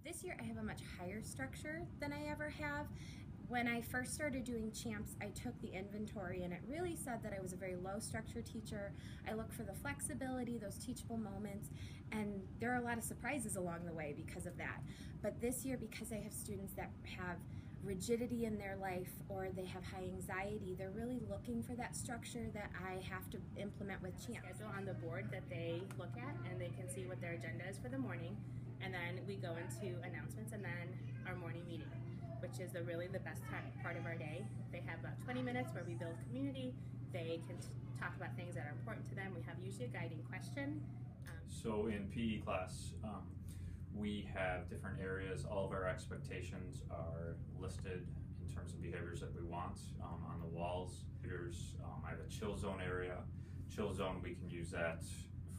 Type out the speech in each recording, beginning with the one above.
This year I have a much higher structure than I ever have. When I first started doing CHAMPS, I took the inventory and it really said that I was a very low structure teacher. I look for the flexibility, those teachable moments, and there are a lot of surprises along the way because of that. But this year, because I have students that have rigidity in their life or they have high anxiety, they're really looking for that structure that I have to implement with CHAMPS. Schedule on the board that they look at and they can see what their agenda is for the morning, and then we go into announcements and then our morning meeting, which is really the best part of our day. They have about 20 minutes where we build community. They can talk about things that are important to them. We have usually a guiding question. So in PE class, we have different areas. All of our expectations are listed in terms of behaviors that we want on the walls. I have a chill zone area. Chill zone, we can use that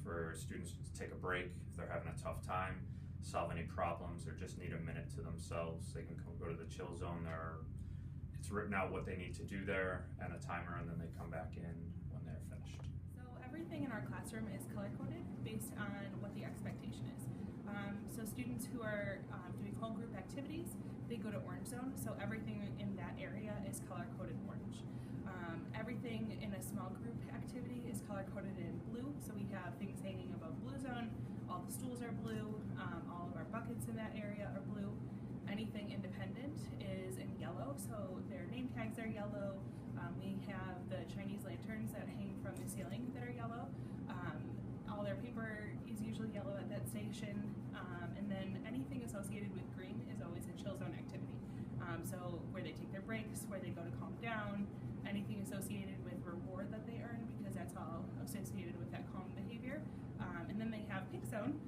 for students to take a break if they're having a tough time, solve any problems, or just need a minute to themselves. They can go to the chill zone. It's written out what they need to do there and a timer, and then they come back in when they're finished. So everything in our classroom is color-coded based on what the expectation is. So students who are doing whole group activities, they go to orange zone, so everything in that area is color-coded orange. Everything in a small group activity is color-coded in blue, so we have things hanging above blue zone, all the stools are blue, all of our buckets in that area are blue. Anything independent is in yellow, so their name tags are yellow. We have the Chinese lanterns that hang from the ceiling that are yellow. All their paper is usually yellow at that station, and then anything associated with green is always a chill zone activity. So where they take their breaks, where they go to calm down, anything associated with reward that they earn, because that's all associated with that calm behavior. And then they have pink zone,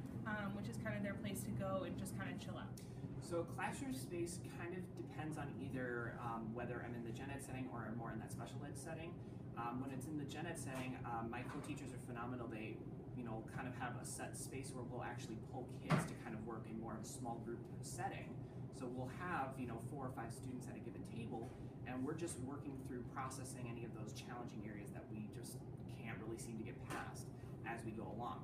which is kind of their place to go and just kind of chill out. So classroom space kind of depends on either whether I'm in the gen ed setting or I'm more in that special ed setting. When it's in the gen ed setting, my co-teachers are phenomenal. They kind of have a set space where we'll actually pull kids to kind of work in more of a small group setting. So we'll have 4 or 5 students at a given table, and we're just working through processing any of those challenging areas that we just can't really seem to get past as we go along.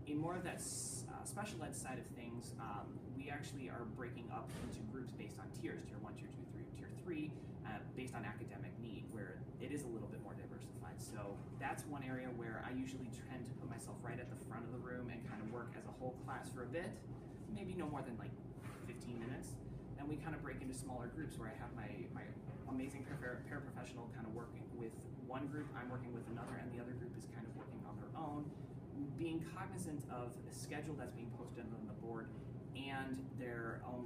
In more of that special ed side of things, we actually are breaking up into groups based on tiers, tier 1, tier 2, tier 3, based on academic need, where it is a little bit more diversified. So that's one area where I usually tend to put myself right at the front of the room and kind of work as a whole class for a bit, maybe no more than like 15 minutes. Then we kind of break into smaller groups where I have my amazing paraprofessional kind of working with one group, I'm working with another, and the other group is kind of working on their own, being cognizant of the schedule that's being posted on the board and their own